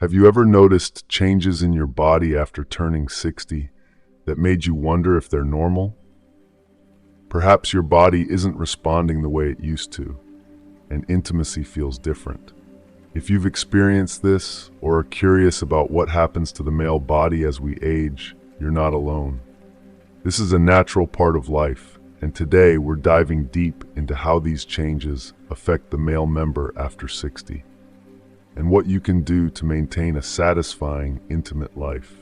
Have you ever noticed changes in your body after turning 60 that made you wonder if they're normal? Perhaps your body isn't responding the way it used to, and intimacy feels different. If you've experienced this or are curious about what happens to the male body as we age, you're not alone. This is a natural part of life, and today we're diving deep into how these changes affect the male member after 60, and what you can do to maintain a satisfying, intimate life.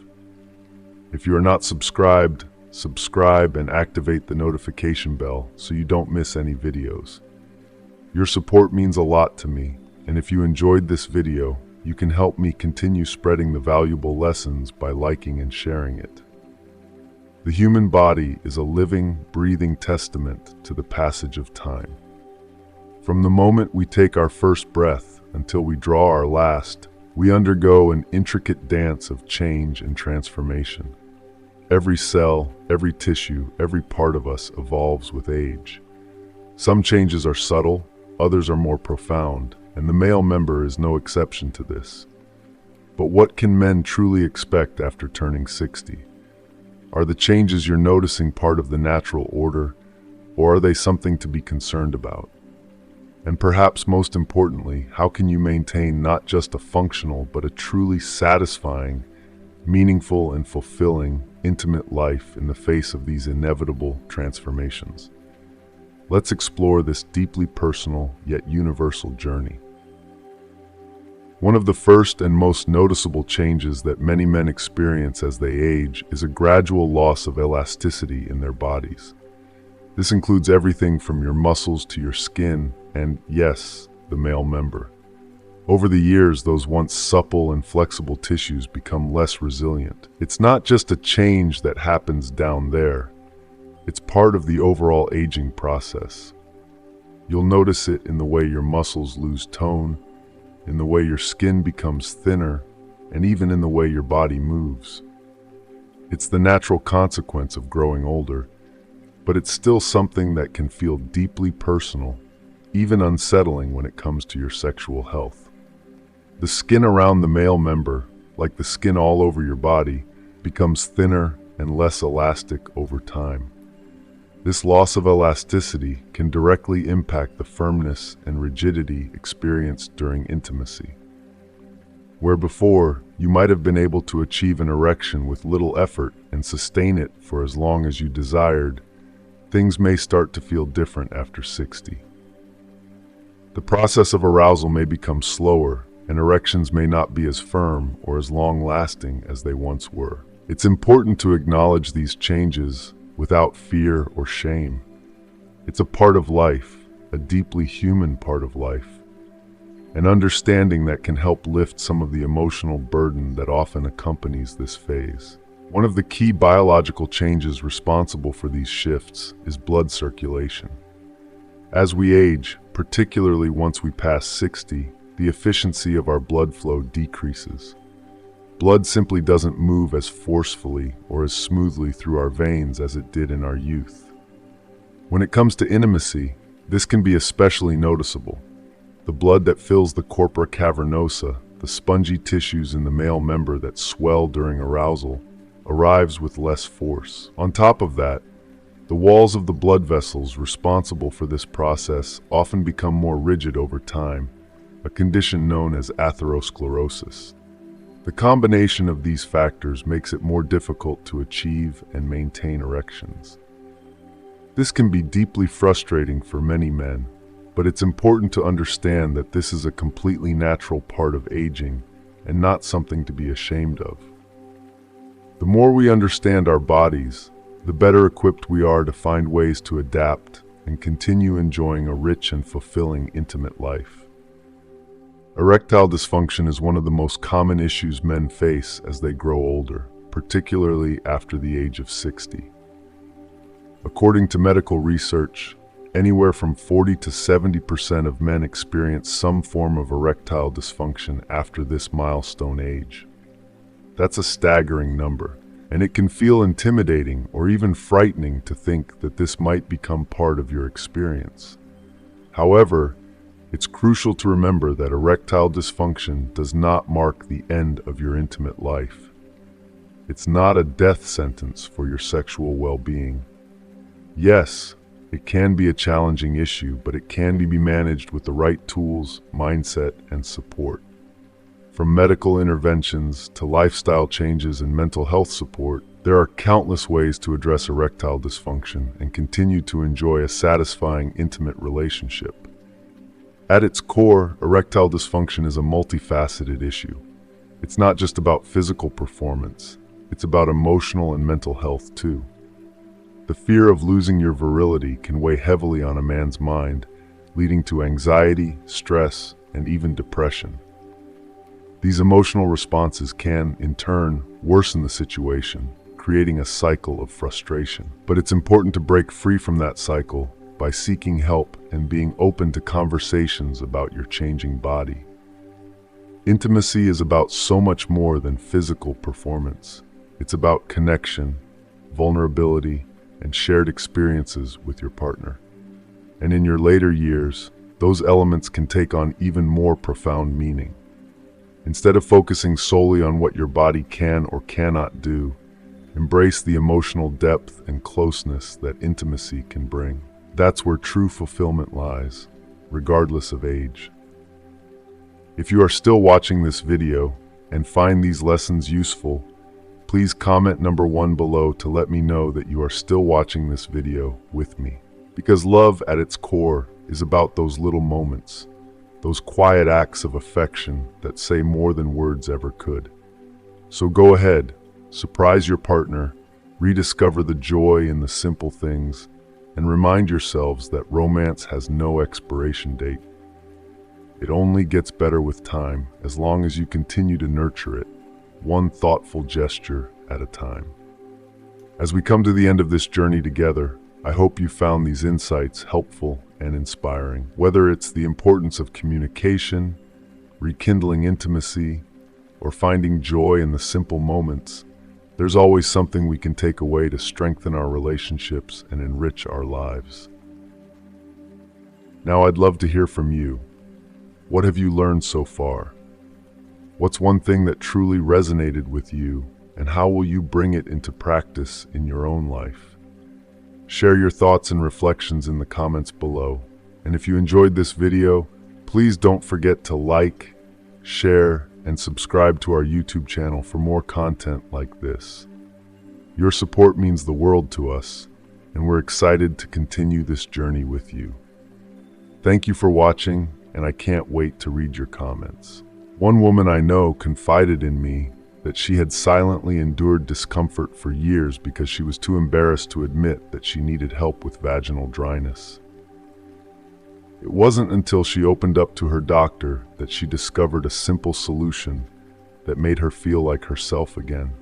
If you are not subscribed, subscribe and activate the notification bell so you don't miss any videos. Your support means a lot to me, and if you enjoyed this video, you can help me continue spreading the valuable lessons by liking and sharing it. The human body is a living, breathing testament to the passage of time. From the moment we take our first breath until we draw our last, we undergo an intricate dance of change and transformation. Every cell, every tissue, every part of us evolves with age. Some changes are subtle, others are more profound, and the male member is no exception to this. But what can men truly expect after turning 60? Are the changes you're noticing part of the natural order, or are they something to be concerned about? And perhaps most importantly, how can you maintain not just a functional, but a truly satisfying, meaningful and fulfilling, intimate life in the face of these inevitable transformations? Let's explore this deeply personal yet universal journey. One of the first and most noticeable changes that many men experience as they age is a gradual loss of elasticity in their bodies. This includes everything from your muscles to your skin and, yes, the male member. Over the years, those once supple and flexible tissues become less resilient. It's not just a change that happens down there. It's part of the overall aging process. You'll notice it in the way your muscles lose tone, in the way your skin becomes thinner, and even in the way your body moves. It's the natural consequence of growing older, but it's still something that can feel deeply personal, even unsettling when it comes to your sexual health. The skin around the male member, like the skin all over your body, becomes thinner and less elastic over time. This loss of elasticity can directly impact the firmness and rigidity experienced during intimacy. Where before, you might have been able to achieve an erection with little effort and sustain it for as long as you desired, things may start to feel different after 60. The process of arousal may become slower, and erections may not be as firm or as long-lasting as they once were. It's important to acknowledge these changes without fear or shame. It's a part of life, a deeply human part of life, an understanding that can help lift some of the emotional burden that often accompanies this phase. One of the key biological changes responsible for these shifts is blood circulation. As we age, particularly once we pass 60, the efficiency of our blood flow decreases. Blood simply doesn't move as forcefully or as smoothly through our veins as it did in our youth. When it comes to intimacy, this can be especially noticeable. The blood that fills the corpora cavernosa, the spongy tissues in the male member that swell during arousal, arrives with less force. On top of that, the walls of the blood vessels responsible for this process often become more rigid over time, a condition known as atherosclerosis. The combination of these factors makes it more difficult to achieve and maintain erections. This can be deeply frustrating for many men, but it's important to understand that this is a completely natural part of aging and not something to be ashamed of. The more we understand our bodies, the better equipped we are to find ways to adapt and continue enjoying a rich and fulfilling intimate life. Erectile dysfunction is one of the most common issues men face as they grow older, particularly after the age of 60. According to medical research, anywhere from 40 to 70% of men experience some form of erectile dysfunction after this milestone age. That's a staggering number, and it can feel intimidating or even frightening to think that this might become part of your experience. However, It's crucial to remember that erectile dysfunction does not mark the end of your intimate life. It's not a death sentence for your sexual well-being. Yes, it can be a challenging issue, but it can be managed with the right tools, mindset, and support. From medical interventions to lifestyle changes and mental health support, there are countless ways to address erectile dysfunction and continue to enjoy a satisfying, intimate relationship. At its core, erectile dysfunction is a multifaceted issue. It's not just about physical performance, it's about emotional and mental health too. The fear of losing your virility can weigh heavily on a man's mind, leading to anxiety, stress, and even depression. These emotional responses can, in turn, worsen the situation, creating a cycle of frustration. But it's important to break free from that cycle by seeking help and being open to conversations about your changing body. Intimacy is about so much more than physical performance. It's about connection, vulnerability, and shared experiences with your partner. And in your later years, those elements can take on even more profound meaning. Instead of focusing solely on what your body can or cannot do, embrace the emotional depth and closeness that intimacy can bring. That's where true fulfillment lies, regardless of age. If you are still watching this video and find these lessons useful, please comment number 1 below to let me know that you are still watching this video with me. Because love at its core is about those little moments, those quiet acts of affection that say more than words ever could. So go ahead, surprise your partner, rediscover the joy in the simple things, and remind yourselves that romance has no expiration date. It only gets better with time, as long as you continue to nurture it, one thoughtful gesture at a time. As we come to the end of this journey together, I hope you found these insights helpful and inspiring. Whether it's the importance of communication, rekindling intimacy, or finding joy in the simple moments, there's always something we can take away to strengthen our relationships and enrich our lives. Now I'd love to hear from you. What have you learned so far? What's one thing that truly resonated with you, and how will you bring it into practice in your own life? Share your thoughts and reflections in the comments below. And if you enjoyed this video, please don't forget to like, share, and subscribe to our YouTube channel for more content like this. Your support means the world to us, and we're excited to continue this journey with you. Thank you for watching, and I can't wait to read your comments. One woman I know confided in me that she had silently endured discomfort for years because she was too embarrassed to admit that she needed help with vaginal dryness. It wasn't until she opened up to her doctor that she discovered a simple solution that made her feel like herself again.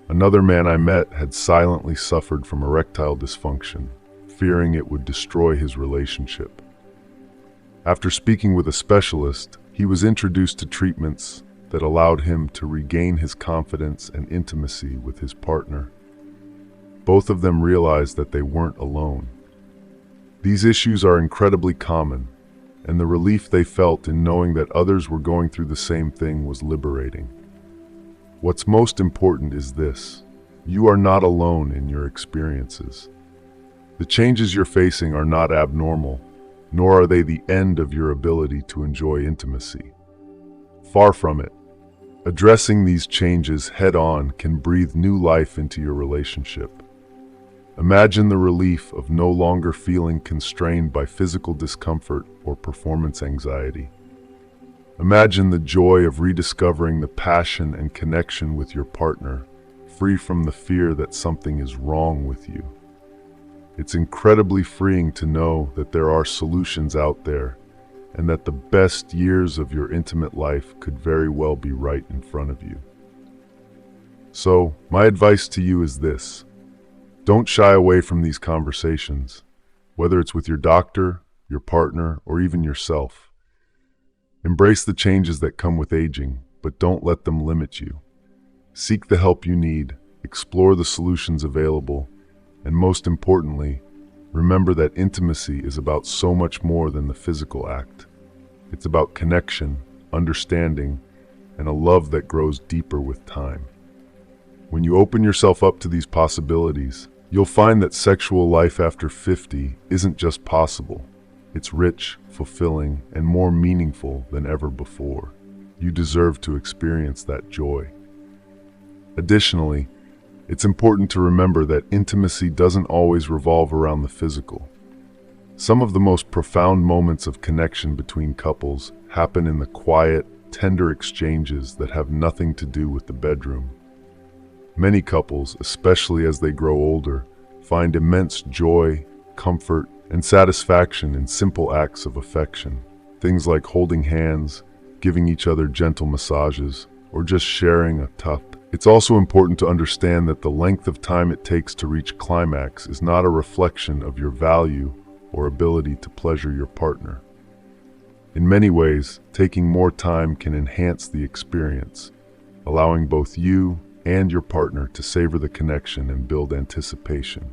Another man I met had silently suffered from erectile dysfunction, fearing it would destroy his relationship. After speaking with a specialist, he was introduced to treatments that allowed him to regain his confidence and intimacy with his partner. Both of them realized that they weren't alone. These issues are incredibly common, and the relief they felt in knowing that others were going through the same thing was liberating. What's most important is this: you are not alone in your experiences. The changes you're facing are not abnormal, nor are they the end of your ability to enjoy intimacy. Far from it. Addressing these changes head-on can breathe new life into your relationship. Imagine the relief of no longer feeling constrained by physical discomfort or performance anxiety. Imagine the joy of rediscovering the passion and connection with your partner, free from the fear that something is wrong with you. It's incredibly freeing to know that there are solutions out there, and that the best years of your intimate life could very well be right in front of you. So, my advice to you is this: don't shy away from these conversations, whether it's with your doctor, your partner, or even yourself. Embrace the changes that come with aging, but don't let them limit you. Seek the help you need, explore the solutions available, and most importantly, remember that intimacy is about so much more than the physical act. It's about connection, understanding, and a love that grows deeper with time. When you open yourself up to these possibilities, you'll find that sexual life after 50 isn't just possible. It's rich, fulfilling, and more meaningful than ever before. You deserve to experience that joy. Additionally, it's important to remember that intimacy doesn't always revolve around the physical. Some of the most profound moments of connection between couples happen in the quiet, tender exchanges that have nothing to do with the bedroom. Many couples, especially as they grow older, find immense joy, comfort, and satisfaction in simple acts of affection. Things like holding hands, giving each other gentle massages, or just sharing a cup. It's also important to understand that the length of time it takes to reach climax is not a reflection of your value or ability to pleasure your partner. In many ways, taking more time can enhance the experience, allowing both you and your partner to savor the connection and build anticipation.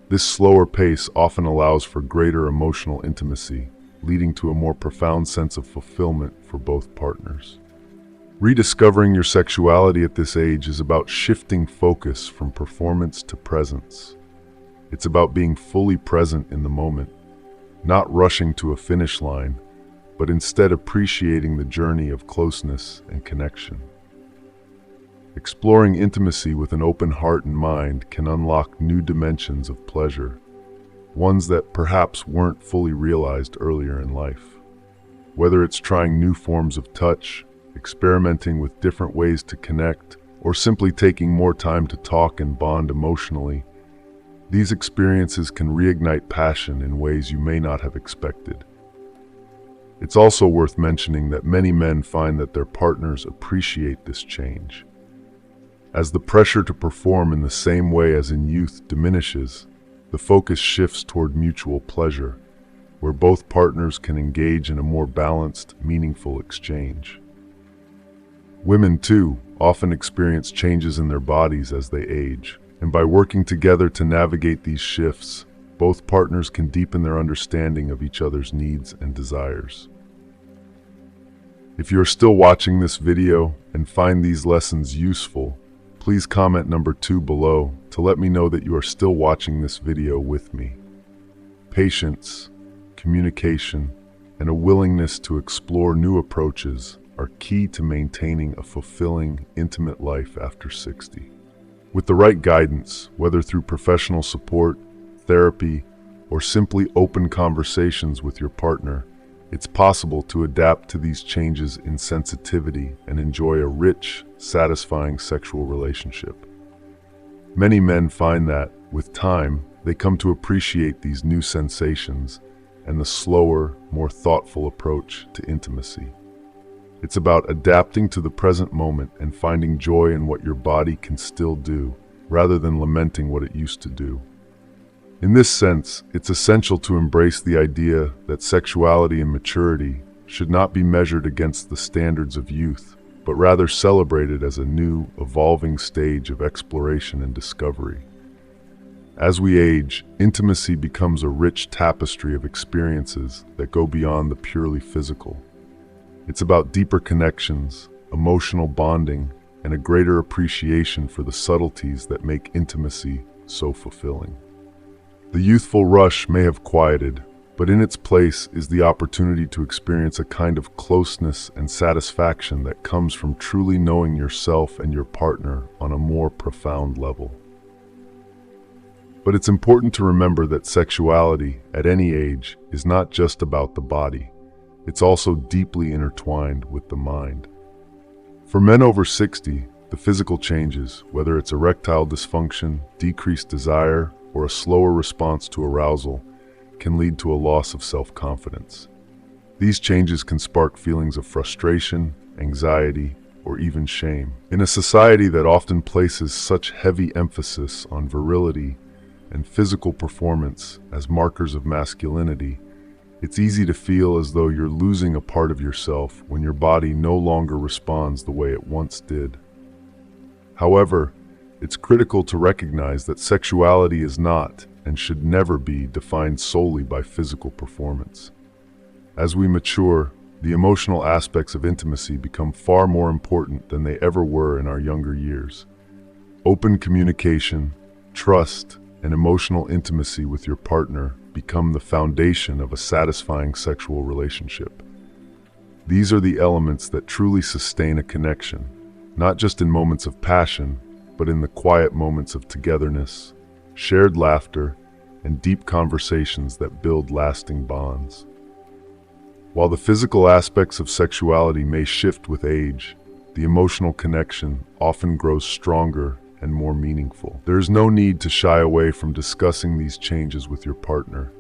This slower pace often allows for greater emotional intimacy, leading to a more profound sense of fulfillment for both partners. Rediscovering your sexuality at this age is about shifting focus from performance to presence. It's about being fully present in the moment, not rushing to a finish line, but instead appreciating the journey of closeness and connection. Exploring intimacy with an open heart and mind can unlock new dimensions of pleasure, ones that perhaps weren't fully realized earlier in life. Whether it's trying new forms of touch, experimenting with different ways to connect, or simply taking more time to talk and bond emotionally, these experiences can reignite passion in ways you may not have expected. It's also worth mentioning that many men find that their partners appreciate this change. As the pressure to perform in the same way as in youth diminishes, the focus shifts toward mutual pleasure, where both partners can engage in a more balanced, meaningful exchange. Women, too, often experience changes in their bodies as they age, and by working together to navigate these shifts, both partners can deepen their understanding of each other's needs and desires. If you're still watching this video and find these lessons useful, please comment number 2 below to let me know that you are still watching this video with me. Patience, communication, and a willingness to explore new approaches are key to maintaining a fulfilling, intimate life after 60. With the right guidance, whether through professional support, therapy, or simply open conversations with your partner, it's possible to adapt to these changes in sensitivity and enjoy a rich, satisfying sexual relationship. Many men find that, with time, they come to appreciate these new sensations and the slower, more thoughtful approach to intimacy. It's about adapting to the present moment and finding joy in what your body can still do, rather than lamenting what it used to do. In this sense, it's essential to embrace the idea that sexuality and maturity should not be measured against the standards of youth, but rather celebrated as a new, evolving stage of exploration and discovery. As we age, intimacy becomes a rich tapestry of experiences that go beyond the purely physical. It's about deeper connections, emotional bonding, and a greater appreciation for the subtleties that make intimacy so fulfilling. The youthful rush may have quieted, but in its place is the opportunity to experience a kind of closeness and satisfaction that comes from truly knowing yourself and your partner on a more profound level. But it's important to remember that sexuality, at any age, is not just about the body. It's also deeply intertwined with the mind. For men over 60, the physical changes, whether it's erectile dysfunction, decreased desire, or a slower response to arousal, can lead to a loss of self-confidence. These changes can spark feelings of frustration, anxiety, or even shame. In a society that often places such heavy emphasis on virility and physical performance as markers of masculinity, it's easy to feel as though you're losing a part of yourself when your body no longer responds the way it once did. However, it's critical to recognize that sexuality is not, and should never be defined solely by physical performance. As we mature, the emotional aspects of intimacy become far more important than they ever were in our younger years. Open communication, trust, and emotional intimacy with your partner become the foundation of a satisfying sexual relationship. These are the elements that truly sustain a connection, not just in moments of passion, but in the quiet moments of togetherness, shared laughter, and deep conversations that build lasting bonds. While the physical aspects of sexuality may shift with age, the emotional connection often grows stronger and more meaningful. There is no need to shy away from discussing these changes with your partner.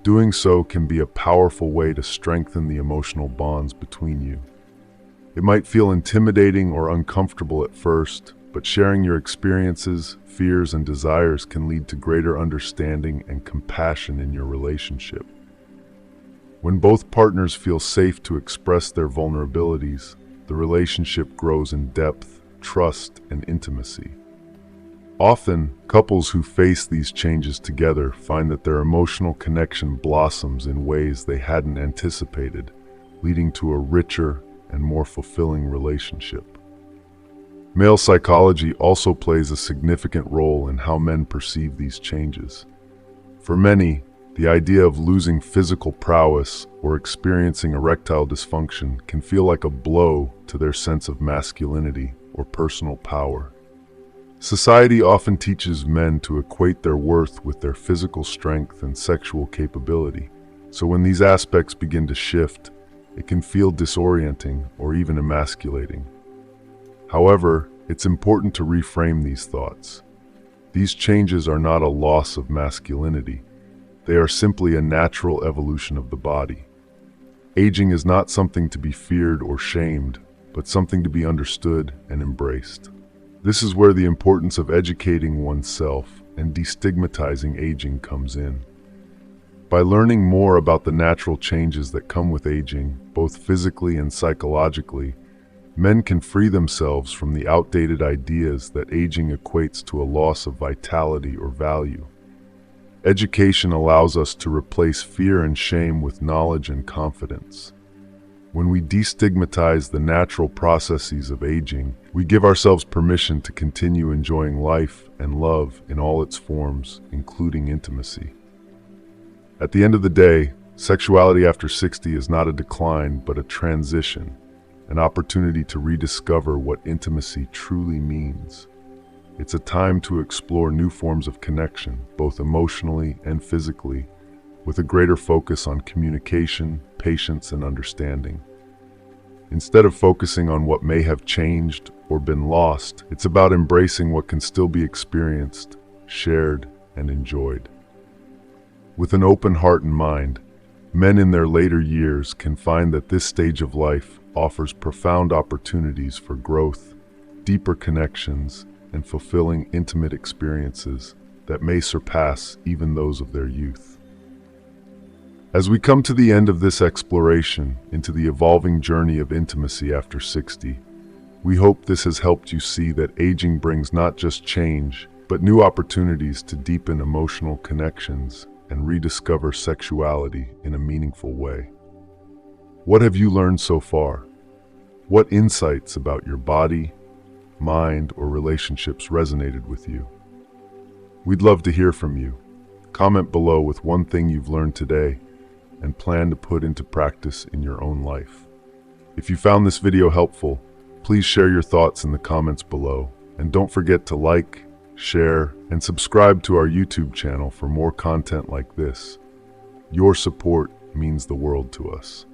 Doing so can be a powerful way to strengthen the emotional bonds between you. It might feel intimidating or uncomfortable at first, but sharing your experiences, fears, and desires can lead to greater understanding and compassion in your relationship. When both partners feel safe to express their vulnerabilities, the relationship grows in depth, trust, and intimacy. Often, couples who face these changes together find that their emotional connection blossoms in ways they hadn't anticipated, leading to a richer and more fulfilling relationship. Male psychology also plays a significant role in how men perceive these changes. For many, the idea of losing physical prowess or experiencing erectile dysfunction can feel like a blow to their sense of masculinity or personal power. Society often teaches men to equate their worth with their physical strength and sexual capability, so when these aspects begin to shift, it can feel disorienting or even emasculating. However, it's important to reframe these thoughts. These changes are not a loss of masculinity. They are simply a natural evolution of the body. Aging is not something to be feared or shamed, but something to be understood and embraced. This is where the importance of educating oneself and destigmatizing aging comes in. By learning more about the natural changes that come with aging, both physically and psychologically, men can free themselves from the outdated ideas that aging equates to a loss of vitality or value. Education allows us to replace fear and shame with knowledge and confidence. When we destigmatize the natural processes of aging, we give ourselves permission to continue enjoying life and love in all its forms, including intimacy. At the end of the day, sexuality after 60 is not a decline, but a transition, an opportunity to rediscover what intimacy truly means. It's a time to explore new forms of connection, both emotionally and physically, with a greater focus on communication, patience, and understanding. Instead of focusing on what may have changed or been lost, it's about embracing what can still be experienced, shared, and enjoyed. With an open heart and mind, men in their later years can find that this stage of life offers profound opportunities for growth, deeper connections, and fulfilling intimate experiences that may surpass even those of their youth. As we come to the end of this exploration into the evolving journey of intimacy after 60, we hope this has helped you see that aging brings not just change, but new opportunities to deepen emotional connections and rediscover sexuality in a meaningful way. What have you learned so far? What insights about your body, mind, or relationships resonated with you? We'd love to hear from you. Comment below with one thing you've learned today and plan to put into practice in your own life. If you found this video helpful, please share your thoughts in the comments below, and don't forget to like, share, and subscribe to our YouTube channel for more content like this. Your support means the world to us.